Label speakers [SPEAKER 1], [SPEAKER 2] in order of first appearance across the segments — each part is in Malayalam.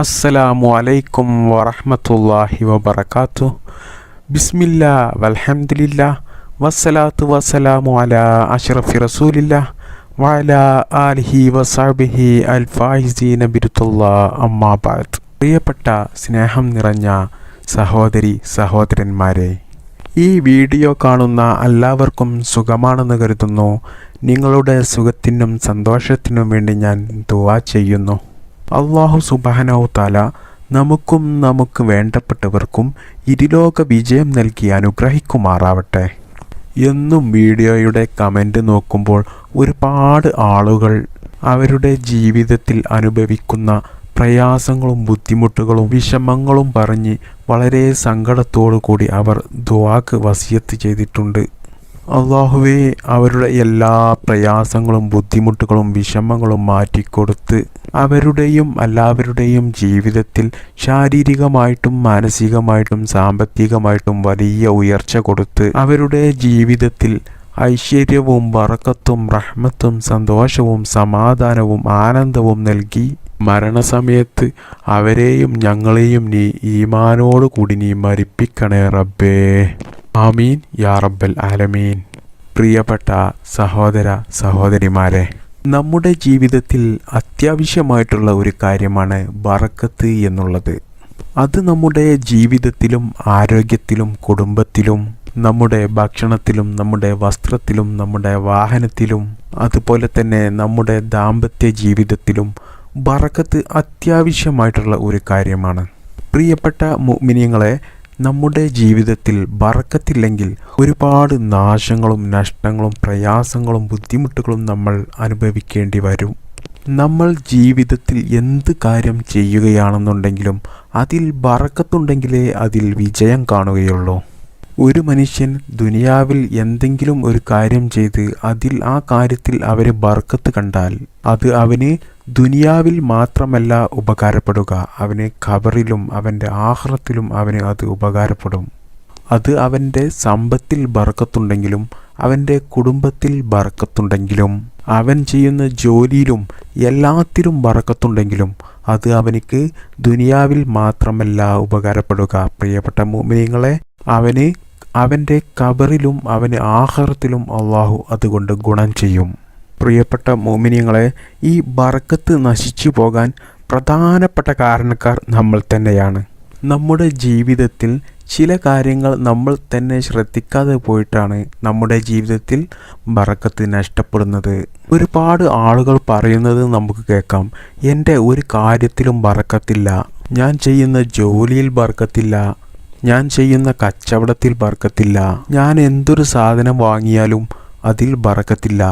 [SPEAKER 1] അസ്സലാമു അലൈക്കും വറഹ്മത്തുള്ളാഹി വബറകാതുഹു. ബിസ്മില്ലാ വൽഹംദുലില്ലാ വസ്സലാത്തു വസ്സലാമു അലാ അഷ്റഫി റസൂലില്ലാ വഅലാ ആലിഹി വസഹ്ബിഹി അൽ ഫായിസീന ബിറുത്തുല്ലാഹ് അമ്മാ ബഅദ്. പ്രിയപ്പെട്ട സ്നേഹം നിറഞ്ഞ സഹോദരി സഹോദരന്മാരെ, ഈ വീഡിയോ കാണുന്ന എല്ലാവർക്കും സുഖമാണെന്ന് കരുതുന്നു. നിങ്ങളുടെ സുഖത്തിനും സന്തോഷത്തിനും വേണ്ടി ഞാൻ ദുആ ചെയ്യുന്നു. അല്ലാഹു സുബ്ഹാനഹു തആല നമുക്കും നമുക്ക് വേണ്ടപ്പെട്ടവർക്കും ഇരുലോക വിജയം നൽകി അനുഗ്രഹിക്കുമാറാവട്ടെ. എന്നും വീഡിയോയുടെ കമൻറ്റ് നോക്കുമ്പോൾ ഒരുപാട് ആളുകൾ അവരുടെ ജീവിതത്തിൽ അനുഭവിക്കുന്ന പ്രയാസങ്ങളും ബുദ്ധിമുട്ടുകളും വിഷമങ്ങളും പറഞ്ഞ് വളരെ സങ്കടത്തോടു കൂടി അവർ ദുആക്ക് വസിയത്ത് ചെയ്തിട്ടുണ്ട്. അല്ലാഹുവേ, അവരുടെ എല്ലാ പ്രയാസങ്ങളും ബുദ്ധിമുട്ടുകളും വിഷമങ്ങളും മാറ്റിക്കൊടുത്ത് അവരുടെയും എല്ലാവരുടെയും ജീവിതത്തിൽ ശാരീരികമായിട്ടും മാനസികമായിട്ടും സാമ്പത്തികമായിട്ടും വലിയ ഉയർച്ച കൊടുത്ത് അവരുടെ ജീവിതത്തിൽ ഐശ്വര്യവും ബറക്കത്തും റഹ്മത്തും സന്തോഷവും സമാധാനവും ആനന്ദവും നൽകി മരണസമയത്ത് അവരെയും ഞങ്ങളെയും നീ ഈമാനോടു കൂടി നീ മരിപ്പിക്കണേ റബ്ബേ. ആമീൻ യാ റബ്ബൽ ആലമീൻ. പ്രിയപ്പെട്ട സഹോദര സഹോദരിമാരെ, നമ്മുടെ ജീവിതത്തിൽ അത്യാവശ്യമായിട്ടുള്ള ഒരു കാര്യമാണ് ബറക്കത്ത് എന്നുള്ളത്. അത് നമ്മുടെ ജീവിതത്തിലും ആരോഗ്യത്തിലും കുടുംബത്തിലും നമ്മുടെ ഭക്ഷണത്തിലും നമ്മുടെ വസ്ത്രത്തിലും നമ്മുടെ വാഹനത്തിലും അതുപോലെ തന്നെ നമ്മുടെ ദാമ്പത്യ ജീവിതത്തിലും ബറക്കത്ത് അത്യാവശ്യമായിട്ടുള്ള ഒരു കാര്യമാണ്. പ്രിയപ്പെട്ട മുഅ്മിനീങ്ങളെ, നമ്മുടെ ജീവിതത്തിൽ ബറക്കത്തില്ലെങ്കിൽ ഒരുപാട് നാശങ്ങളും നഷ്ടങ്ങളും പ്രയാസങ്ങളും ബുദ്ധിമുട്ടുകളും നമ്മൾ അനുഭവിക്കേണ്ടി വരും. നമ്മൾ ജീവിതത്തിൽ എന്ത് കാര്യം ചെയ്യുകയാണെന്നുണ്ടെങ്കിലും അതിൽ ബറക്കത്തുണ്ടെങ്കിലേ അതിൽ വിജയം കാണുകയുള്ളൂ. ഒരു മനുഷ്യൻ ദുനിയാവിൽ എന്തെങ്കിലും ഒരു കാര്യം ചെയ്ത് അതിൽ ആ കാര്യത്തിൽ അവന് ബർക്കത്ത് കണ്ടാൽ അത് അവന് ദുനിയാവിൽ മാത്രമല്ല ഉപകാരപ്പെടുക, അവന് ഖബറിലും അവൻ്റെ ആഖിറത്തിലും അവന് അത് ഉപകാരപ്പെടും. അത് അവൻ്റെ സമ്പത്തിൽ ബർക്കത്തുണ്ടെങ്കിലും അവൻ്റെ കുടുംബത്തിൽ ബർക്കത്തുണ്ടെങ്കിലും അവൻ ചെയ്യുന്ന ജോലിയിലും എല്ലാത്തിലും ബർക്കത്തുണ്ടെങ്കിലും അത് അവനിക്ക് ദുനിയാവിൽ മാത്രമല്ല ഉപകാരപ്പെടുക. പ്രിയപ്പെട്ട മുഅ്മിനീങ്ങളെ, അവന് അവൻ്റെ ഖബറിലും അവന് ആഖിറത്തിലും അല്ലാഹു അതുകൊണ്ട് ഗുണം ചെയ്യും. പ്രിയപ്പെട്ട മുഅ്മിനീങ്ങളെ, ഈ ബറക്കത്ത് നശിച്ചു പോകാൻ പ്രധാനപ്പെട്ട കാരണക്കാർ നമ്മൾ തന്നെയാണ്. നമ്മുടെ ജീവിതത്തിൽ ചില കാര്യങ്ങൾ നമ്മൾ തന്നെ ശ്രദ്ധിക്കാതെ പോയിട്ടാണ് നമ്മുടെ ജീവിതത്തിൽ ബറക്കത്ത് നഷ്ടപ്പെടുന്നത്. ഒരുപാട് ആളുകൾ പറയുന്നത് നമുക്ക് കേൾക്കാം, എൻ്റെ ഒരു കാര്യത്തിലും ബറക്കത്തില്ല, ഞാൻ ചെയ്യുന്ന ജോലിയിൽ ബറക്കത്തില്ല, ഞാൻ ചെയ്യുന്ന കച്ചവടത്തിൽ ബറക്കത്തില്ല, ഞാൻ എന്തൊരു സാധനം വാങ്ങിയാലും അതിൽ ബറക്കത്തില്ല,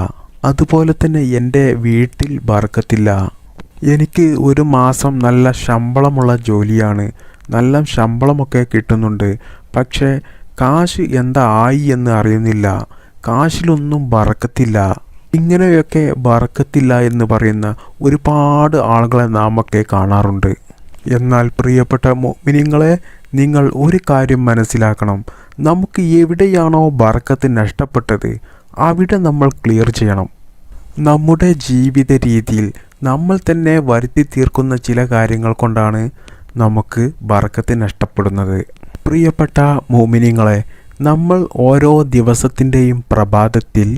[SPEAKER 1] അതുപോലെ തന്നെ എൻ്റെ വീട്ടിൽ ബറക്കത്തില്ല, എനിക്ക് ഒരു മാസം നല്ല ശമ്പളമുള്ള ജോലിയാണ്, നല്ല ശമ്പളമൊക്കെ കിട്ടുന്നുണ്ട്, പക്ഷേ കാശ് എന്താ ആയി എന്ന് അറിയുന്നില്ല, കാശിലൊന്നും ബറക്കത്തില്ല. ഇങ്ങനെയൊക്കെ ബറക്കത്തില്ല എന്ന് പറയുന്ന ഒരുപാട് ആളുകളെ നാമൊക്കെ കാണാറുണ്ട്. എന്നാൽ പ്രിയപ്പെട്ട മുഅ്മിനീങ്ങളെ, നിങ്ങൾ ഒരു കാര്യം മനസ്സിലാക്കണം, നമുക്ക് എവിടെയാണോ ബറക്കത്ത് നഷ്ടപ്പെട്ടത് അവിടെ നമ്മൾ ക്ലിയർ ചെയ്യണം. നമ്മുടെ ജീവിത രീതിയിൽ നമ്മൾ തന്നെ വരുത്തി തീർക്കുന്ന ചില കാര്യങ്ങൾ കൊണ്ടാണ് നമുക്ക് ബറക്കത്ത് നഷ്ടപ്പെടുന്നത്. പ്രിയപ്പെട്ട മുഅ്മിനീങ്ങളെ, നമ്മൾ ഓരോ ദിവസത്തിൻ്റെയും പ്രഭാതത്തിൽ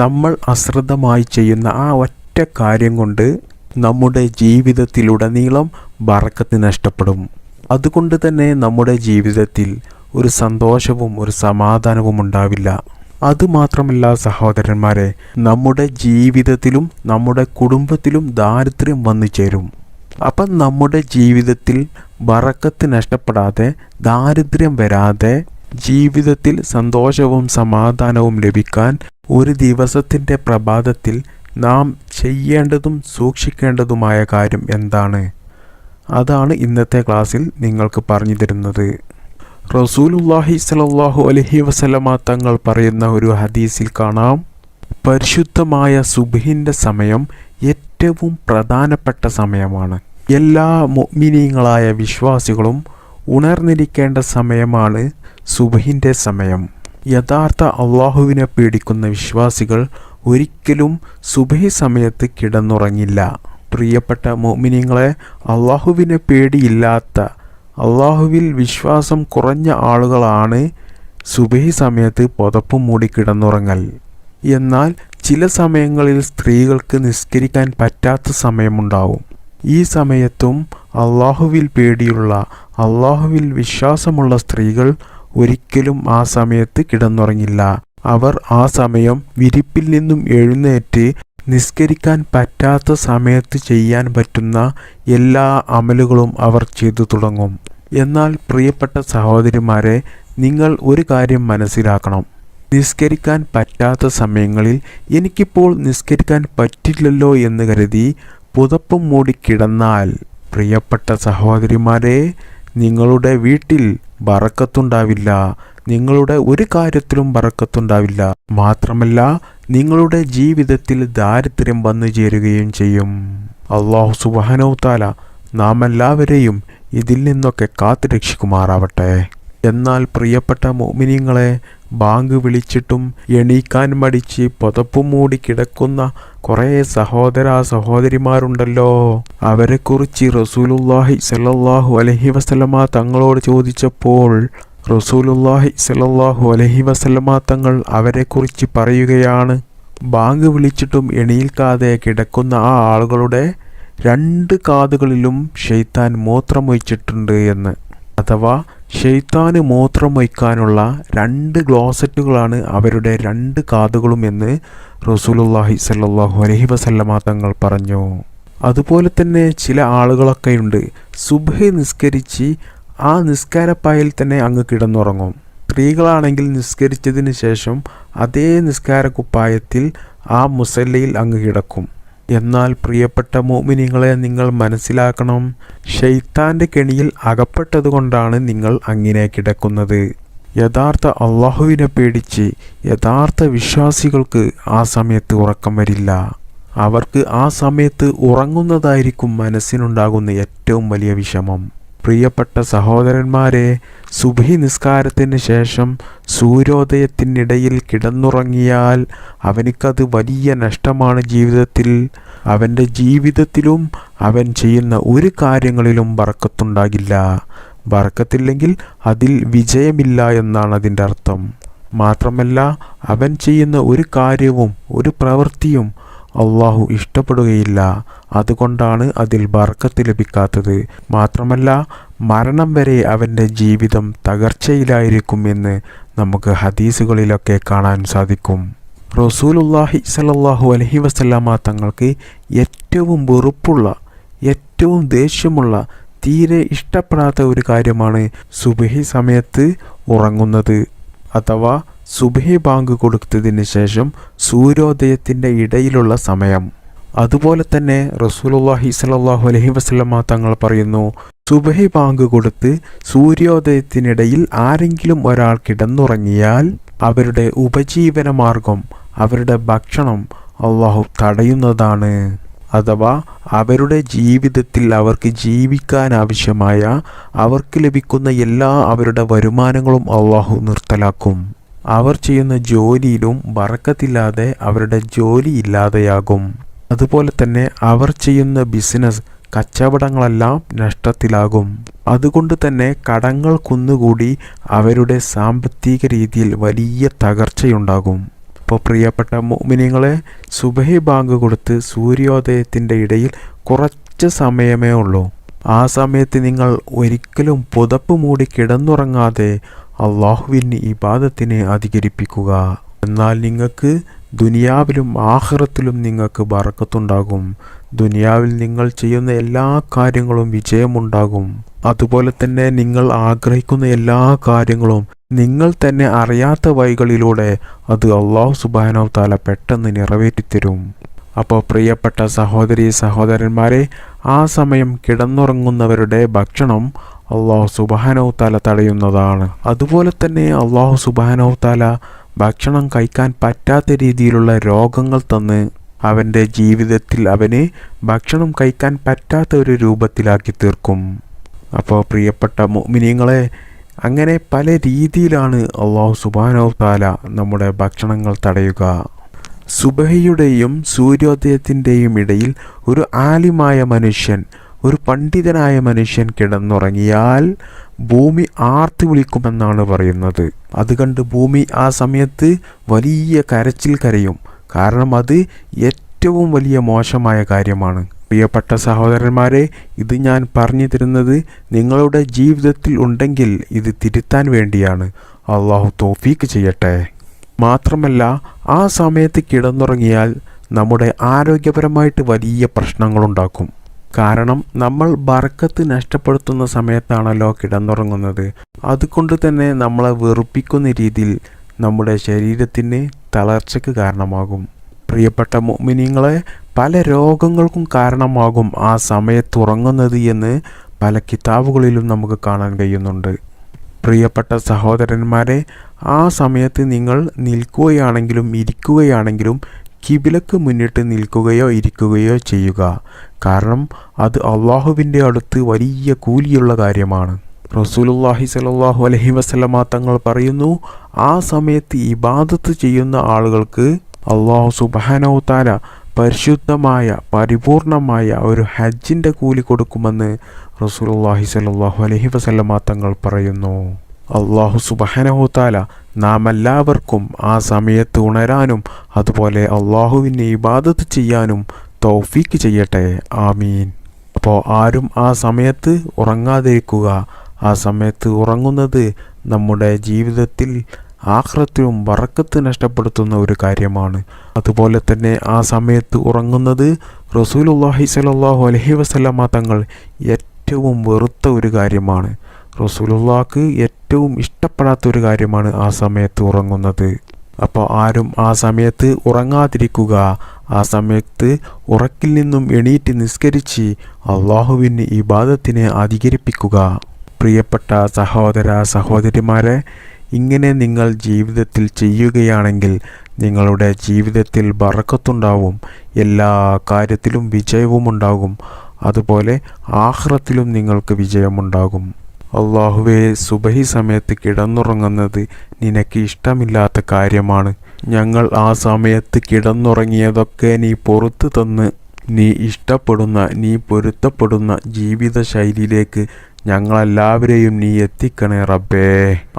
[SPEAKER 1] നമ്മൾ അശ്രദ്ധമായി ചെയ്യുന്ന ആ ഒറ്റ കാര്യം കൊണ്ട് നമ്മുടെ ജീവിതത്തിലുടനീളം ബറക്കത്ത് നഷ്ടപ്പെടും. അതുകൊണ്ട് തന്നെ നമ്മുടെ ജീവിതത്തിൽ ഒരു സന്തോഷവും ഒരു സമാധാനവും ഉണ്ടാവില്ല. അതുമാത്രമല്ല സഹോദരന്മാരെ, നമ്മുടെ ജീവിതത്തിലും നമ്മുടെ കുടുംബത്തിലും ദാരിദ്ര്യം വന്നു ചേരും. അപ്പം നമ്മുടെ ജീവിതത്തിൽ ബറക്കത്ത് നഷ്ടപ്പെടാതെ ദാരിദ്ര്യം വരാതെ ജീവിതത്തിൽ സന്തോഷവും സമാധാനവും ലഭിക്കാൻ ഒരു ദിവസത്തിൻ്റെ പ്രഭാതത്തിൽ നാം ചെയ്യേണ്ടതും സൂക്ഷിക്കേണ്ടതുമായ കാര്യം എന്താണ്? അതാണ് ഇന്നത്തെ ക്ലാസ്സിൽ നിങ്ങൾക്ക് പറഞ്ഞു തരുന്നത്. റസൂലുള്ളാഹി സ്വല്ലല്ലാഹു അലൈഹി വസല്ലമ തങ്ങൾ പറയുന്ന ഒരു ഹദീസിൽ കാണാം, പരിശുദ്ധമായ സുബ്ഹിൻ്റെ സമയം ഏറ്റവും പ്രധാനപ്പെട്ട സമയമാണ്. എല്ലാ മുഅ്മിനീങ്ങളായ വിശ്വാസികളും ഉണർന്നിരിക്കേണ്ട സമയമാണ് സുബ്ഹിൻ്റെ സമയം. യഥാർത്ഥ അള്ളാഹുവിനെ പേടിക്കുന്ന വിശ്വാസികൾ ഒരിക്കലും സുബ്ഹി സമയത്ത് കിടന്നുറങ്ങില്ല. പ്രിയപ്പെട്ട മുഅ്മിനീങ്ങളെ, അള്ളാഹുവിനെ പേടിയില്ലാത്ത, അള്ളാഹുവിൽ വിശ്വാസം കുറഞ്ഞ ആളുകളാണ് സുബഹി സമയത്ത് പുതപ്പ് മൂടി കിടന്നുറങ്ങൽ. എന്നാൽ ചില സമയങ്ങളിൽ സ്ത്രീകൾക്ക് നിസ്കരിക്കാൻ പറ്റാത്ത സമയമുണ്ടാവും. ഈ സമയത്തും അള്ളാഹുവിൽ പേടിയുള്ള, അള്ളാഹുവിൽ വിശ്വാസമുള്ള സ്ത്രീകൾ ഒരിക്കലും ആ സമയത്ത് കിടന്നുറങ്ങില്ല. അവർ ആ സമയം വിരിപ്പിൽ നിന്നും എഴുന്നേറ്റ് നിസ്കരിക്കാൻ പറ്റാത്ത സമയത്ത് ചെയ്യാൻ പറ്റുന്ന എല്ലാ അമലുകളും അവർ ചെയ്തു തുടങ്ങും. എന്നാൽ പ്രിയപ്പെട്ട സഹോദരിമാരെ, നിങ്ങൾ ഒരു കാര്യം മനസ്സിലാക്കണം. നിസ്കരിക്കാൻ പറ്റാത്ത സമയങ്ങളിൽ എനിക്കിപ്പോൾ നിസ്കരിക്കാൻ പറ്റില്ലല്ലോ എന്ന് കരുതി പുതപ്പും മൂടി കിടന്നാൽ, പ്രിയപ്പെട്ട സഹോദരിമാരെ, നിങ്ങളുടെ വീട്ടിൽ ബറക്കത്തുണ്ടാവില്ല. നിങ്ങളുടെ ഒരു കാര്യത്തിലും ബറക്കത്തുണ്ടാവില്ല. മാത്രമല്ല, നിങ്ങളുടെ ജീവിതത്തിൽ ദാരിദ്ര്യം വന്നു ചേരുകയും ചെയ്യും. അല്ലാഹു സുബ്ഹാനഹു തആല നാം എല്ലാവരെയും ഇതിൽ നിന്നൊക്കെ കാത്തു രക്ഷിക്കുമാറാവട്ടെ. എന്നാൽ പ്രിയപ്പെട്ട മുഅ്മിനീങ്ങളെ, ബാങ്ക് വിളിച്ചിട്ടും എണീക്കാൻ മടിച്ച് പുതപ്പും മൂടി കിടക്കുന്ന കുറേ സഹോദരന്മാരുണ്ടല്ലോ. അവരെക്കുറിച്ച് റസൂലുള്ളാഹി സ്വല്ലല്ലാഹു അലൈഹി വസല്ലമ തങ്ങളോട് ചോദിച്ചപ്പോൾ റസൂലുള്ളാഹി സ്വല്ലല്ലാഹു അലൈഹി വസല്ലമ തങ്ങൾ അവരെക്കുറിച്ച് പറയുകയാണ്, ബാങ്ക് വിളിച്ചിട്ടും എണീൽക്കാതെ കിടക്കുന്ന ആ ആളുകളുടെ 2 കാതുകളിലും ശൈത്താൻ മൂത്രമൊഴിച്ചിട്ടുണ്ട് എന്ന്. അഥവാ ശൈത്താന് മൂത്രമൊഴിക്കാനുള്ള 2 ക്ലോസറ്റുകളാണ് അവരുടെ 2 കാതുകളും എന്ന് റസൂലുള്ളാഹി സ്വല്ലല്ലാഹു അലൈഹി വസല്ലമ തങ്ങൾ പറഞ്ഞു. അതുപോലെ തന്നെ ചില ആളുകളൊക്കെയുണ്ട്, സുബ്ഹി നിസ്കരിച്ച് ആ നിസ്കാരപ്പായിൽ തന്നെ അങ്ങ് കിടന്നുറങ്ങും. സ്ത്രീകളാണെങ്കിൽ നിസ്കരിച്ചതിന് ശേഷം അതേ നിസ്കാരക്കുപ്പായത്തിൽ ആ മുസല്ലയിൽ അങ്ങ് കിടക്കും. എന്നാൽ പ്രിയപ്പെട്ട മുഅ്മിനീങ്ങളെ, നിങ്ങൾ മനസ്സിലാക്കണം, ശൈത്താന്റെ കെണിയിൽ അകപ്പെട്ടതുകൊണ്ടാണ് നിങ്ങൾ അങ്ങനെ കിടക്കുന്നത്. യഥാർത്ഥ അള്ളാഹുവിനെ പേടിച്ച് യഥാർത്ഥ വിശ്വാസികൾക്ക് ആ സമയത്ത് ഉറക്കം വരില്ല. അവർക്ക് ആ സമയത്ത് ഉറങ്ങുന്നതായിരിക്കും മനസ്സിനുണ്ടാകുന്ന ഏറ്റവും വലിയ വിഷമം. പ്രിയപ്പെട്ട സഹോദരന്മാരെ, സുബ്ഹി നിസ്കാരത്തിന് ശേഷം സൂര്യോദയത്തിനിടയിൽ കിടന്നുറങ്ങിയാൽ അവനിക്കത് വലിയ നഷ്ടമാണ് ജീവിതത്തിൽ. അവൻ്റെ ജീവിതത്തിലും അവൻ ചെയ്യുന്ന ഒരു കാര്യങ്ങളിലും ബർക്കത്തുണ്ടാകില്ല. ബർക്കത്തില്ലെങ്കിൽ അതിൽ വിജയമില്ല എന്നാണ് അതിൻ്റെ അർത്ഥം. മാത്രമല്ല, അവൻ ചെയ്യുന്ന ഒരു കാര്യവും ഒരു പ്രവൃത്തിയും അള്ളാഹു ഇഷ്ടപ്പെടുകയില്ല. അതുകൊണ്ടാണ് അതിൽ ബർക്കത്ത് ലഭിക്കാത്തത്. മാത്രമല്ല, മരണം വരെ അവൻ്റെ ജീവിതം തകർച്ചയിലായിരിക്കുമെന്ന് നമുക്ക് ഹദീസുകളിലൊക്കെ കാണാൻ സാധിക്കും. റസൂലുള്ളാഹി സ്വല്ലല്ലാഹു അലൈഹി വസല്ലമ തങ്ങൾക്ക് ഏറ്റവും വെറുപ്പുള്ള, ഏറ്റവും ദേഷ്യമുള്ള, തീരെ ഇഷ്ടപ്പെടാത്ത ഒരു കാര്യമാണ് സുബ്ഹി സമയത്ത് ഉറങ്ങുന്നത്. അഥവാ സുബ്ഹി ബാങ്ക് കൊടുത്തതിന് ശേഷം സൂര്യോദയത്തിൻ്റെ ഇടയിലുള്ള സമയം. അതുപോലെ തന്നെ റസൂലുള്ളാഹി സ്വല്ലല്ലാഹു അലൈഹി വസല്ലമ തങ്ങൾ പറയുന്നു, സുബ്ഹി ബാങ്ക് കൊടുത്ത് സൂര്യോദയത്തിനിടയിൽ ആരെങ്കിലും ഒരാൾ കിടന്നുറങ്ങിയാൽ അവരുടെ ഉപജീവന മാർഗം, അവരുടെ ഭക്ഷണം അള്ളാഹു തടയുന്നതാണ്. അഥവാ അവരുടെ ജീവിതത്തിൽ അവർക്ക് ജീവിക്കാൻ ആവശ്യമായ, അവർക്ക് ലഭിക്കുന്ന എല്ലാ അവരുടെ വരുമാനങ്ങളും അള്ളാഹു നിർത്തലാക്കും. അവർ ചെയ്യുന്ന ജോലിയിലും ബറക്കത്തില്ലാതെ അവരുടെ ജോലി ഇല്ലാതെയാകും. അതുപോലെ തന്നെ അവർ ചെയ്യുന്ന ബിസിനസ്, കച്ചവടങ്ങളെല്ലാം നഷ്ടത്തിലാകും. അതുകൊണ്ട് തന്നെ കടങ്ങൾ കുന്നുകൂടി അവരുടെ സാമ്പത്തിക രീതിയിൽ വലിയ തകർച്ചയുണ്ടാകും. അപ്പോൾ പ്രിയപ്പെട്ട മുഅ്മിനീങ്ങളെ, സുബ്ഹി ബാങ്ക് കൊടുത്ത് സൂര്യോദയത്തിൻ്റെ ഇടയിൽ കുറച്ച് സമയമേ ഉള്ളൂ. ആ സമയത്ത് നിങ്ങൾ ഒരിക്കലും പുതപ്പ് മൂടി കിടന്നുറങ്ങാതെ അള്ളാഹുവിന് ഇബാദത്തിനെ അധികരിപ്പിക്കുക. എന്നാൽ നിങ്ങൾക്ക് ദുനിയാവിലും ആഖിറത്തിലും നിങ്ങൾക്ക് ബറക്കത്തുണ്ടാകും. ദുനിയാവിൽ നിങ്ങൾ ചെയ്യുന്ന എല്ലാ കാര്യങ്ങളും വിജയമുണ്ടാകും. അതുപോലെ തന്നെ നിങ്ങൾ ആഗ്രഹിക്കുന്ന എല്ലാ കാര്യങ്ങളും നിങ്ങൾ തന്നെ അറിയാത്ത വഴികളിലൂടെ അത് അല്ലാഹു സുബ്ഹാനഹു തആല പെട്ടെന്ന് നിറവേറ്റിത്തരും. അപ്പോൾ പ്രിയപ്പെട്ട സഹോദരന്മാരെ, ആ സമയം കിടന്നുറങ്ങുന്നവരുടെ ഭക്ഷണം അല്ലാഹു സുബ്ഹാനഹു തആല തടയുന്നതാണ്. അതുപോലെ തന്നെ അല്ലാഹു സുബ്ഹാനഹു തആല ഭക്ഷണം കഴിക്കാൻ പറ്റാത്ത രീതിയിലുള്ള രോഗങ്ങൾ തന്ന് അവൻ്റെ ജീവിതത്തിൽ അവന് ഭക്ഷണം കഴിക്കാൻ പറ്റാത്ത ഒരു രൂപത്തിലാക്കി തീർക്കും. അപ്പോൾ പ്രിയപ്പെട്ട മുഅ്മിനീങ്ങളെ, അങ്ങനെ പല രീതിയിലാണ് അല്ലാഹു സുബ്ഹാനഹു തആല നമ്മുടെ ഭക്ഷണങ്ങൾ തടയുക. സുബഹിയുടെയും സൂര്യോദയത്തിൻ്റെയും ഇടയിൽ ഒരു ആലിമായ മനുഷ്യൻ, ഒരു പണ്ഡിതനായ മനുഷ്യൻ കിടന്നുറങ്ങിയാൽ ഭൂമി ആർത്ത് വിളിക്കുമെന്നാണ് പറയുന്നത്. അത് കണ്ട് ഭൂമി ആ സമയത്ത് വലിയ കരച്ചിൽ കരയും. കാരണം അത് ഏറ്റവും വലിയ മോശമായ കാര്യമാണ്. പ്രിയപ്പെട്ട സഹോദരന്മാരെ, ഇത് ഞാൻ പറഞ്ഞു തരുന്നത് നിങ്ങളുടെ ജീവിതത്തിൽ ഉണ്ടെങ്കിൽ ഇത് തിരുത്താൻ വേണ്ടിയാണ്. അള്ളാഹു തൗഫീക്ക് ചെയ്യട്ടെ. മാത്രമല്ല, ആ സമയത്ത് കിടന്നുറങ്ങിയാൽ നമ്മുടെ ആരോഗ്യപരമായിട്ട് വലിയ പ്രശ്നങ്ങളുണ്ടാക്കും. കാരണം നമ്മൾ ബർക്കത്ത് നഷ്ടപ്പെടുത്തുന്ന സമയത്താണല്ലോ കിടന്നുറങ്ങുന്നത്. അതുകൊണ്ട് തന്നെ നമ്മളെ വെറുപ്പിക്കുന്ന രീതിയിൽ നമ്മുടെ ശരീരത്തിന് തളർച്ചയ്ക്ക് കാരണമാകും. പ്രിയപ്പെട്ട മുഅ്മിനീങ്ങളെ, പല രോഗങ്ങൾക്കും കാരണമാകും ആ സമയത്ത് ഉറങ്ങുന്നത് എന്ന് പല കിതാബുകളിലും നമുക്ക് കാണാൻ കഴിയുന്നുണ്ട്. പ്രിയപ്പെട്ട സഹോദരന്മാരെ, ആ സമയത്ത് നിങ്ങൾ നിൽക്കുകയാണെങ്കിലും ഇരിക്കുകയാണെങ്കിലും കിബിലക്ക് മുന്നിട്ട് നിൽക്കുകയോ ഇരിക്കുകയോ ചെയ്യുക. കാരണം അത് അള്ളാഹുവിൻ്റെ അടുത്ത് വലിയ കൂലിയുള്ള കാര്യമാണ്. റസൂലുള്ളാഹി സ്വല്ലല്ലാഹു അലൈഹി വസല്ലമ തങ്ങൾ പറയുന്നു, ആ സമയത്ത് ഇബാദത്ത് ചെയ്യുന്ന ആളുകൾക്ക് അള്ളാഹു സുബ്ഹാനഹു തആല പരിശുദ്ധമായ പരിപൂർണമായ ഒരു ഹജ്ജിൻ്റെ കൂലി കൊടുക്കുമെന്ന് റസൂലുള്ളാഹി സ്വല്ലല്ലാഹു അലൈഹി വസല്ലമ തങ്ങൾ പറയുന്നു. അള്ളാഹു സുബ്ഹാനഹു തആല നാം എല്ലാവർക്കും ആ സമയത്ത് ഉണരാനും അതുപോലെ അള്ളാഹുവിനെ ഇബാദത്ത് ചെയ്യാനും തൗഫീക്ക് ചെയ്യട്ടെ. ആമീൻ. അപ്പോൾ ആരും ആ സമയത്ത് ഉറങ്ങാതിരിക്കുക. ആ സമയത്ത് ഉറങ്ങുന്നത് നമ്മുടെ ജീവിതത്തിൽ ആഖിറത്തിലും ബറക്കത്ത് നഷ്ടപ്പെടുത്തുന്ന ഒരു കാര്യമാണ്. അതുപോലെ തന്നെ ആ സമയത്ത് ഉറങ്ങുന്നത് റസൂലുള്ളാഹി സ്വല്ലല്ലാഹു അലൈഹി വസല്ലമ തങ്ങൾ ഏറ്റവും വെറുത്ത ഒരു കാര്യമാണ്. റസൂലുള്ളാഹിക്ക് ഏറ്റവും ഇഷ്ടപ്പെടാത്ത ഒരു കാര്യമാണ് ആ സമയത്ത് ഉറങ്ങുന്നത്. അപ്പോൾ ആരും ആ സമയത്ത് ഉറങ്ങാതിരിക്കുക. ആ സമയത്ത് ഉറക്കിൽ നിന്നും എണീറ്റ് നിസ്കരിച്ച് അള്ളാഹുവിന് ഇബാദത്തിനെ അധികരിപ്പിക്കുക. പ്രിയപ്പെട്ട സഹോദര സഹോദരിമാരെ, ഇങ്ങനെ നിങ്ങൾ ജീവിതത്തിൽ ചെയ്യുകയാണെങ്കിൽ നിങ്ങളുടെ ജീവിതത്തിൽ ബറക്കത്തുണ്ടാവും, എല്ലാ കാര്യത്തിലും വിജയവുമുണ്ടാകും, അതുപോലെ ആഖിറത്തിലും നിങ്ങൾക്ക് വിജയമുണ്ടാകും. അള്ളാഹുവേ, സുബഹി സമയത്ത് കിടന്നുറങ്ങുന്നത് നിനക്ക് ഇഷ്ടമില്ലാത്ത കാര്യമാണ്. ഞങ്ങൾ ആ സമയത്ത് കിടന്നുറങ്ങിയതൊക്കെ നീ പുറത്തു തന്ന് നീ ഇഷ്ടപ്പെടുന്ന, നീ പൊരുത്തപ്പെടുന്ന ജീവിത ശൈലിയിലേക്ക് ഞങ്ങളെല്ലാവരെയും നീ എത്തിക്കണേ റബ്ബേ.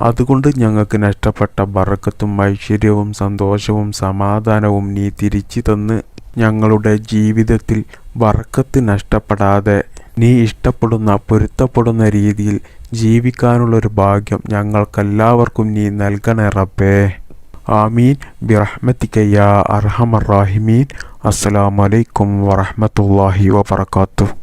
[SPEAKER 1] അതുകൊണ്ട് ഞങ്ങൾക്ക് നഷ്ടപ്പെട്ട ബറക്കത്തും ഐശ്വര്യവും സന്തോഷവും സമാധാനവും നീ തിരിച്ചു തന്ന് ഞങ്ങളുടെ ജീവിതത്തിൽ ബറക്കത്ത് നഷ്ടപ്പെടാതെ നീ ഇഷ്ടപ്പെടുന്ന പൊരുത്തപ്പെടുന്ന രീതിയിൽ ജീവിക്കാനുള്ളൊരു ഭാഗ്യം ഞങ്ങൾക്കെല്ലാവർക്കും നീ നൽകണേ റബ്ബേ. ആമീൻ ബിറഹ്മതിക യാ അർഹമർ റാഹിമീൻ. അസ്സലാമു അലൈക്കും വറഹ്മത്തുള്ളാഹി വബറകാതുഹു.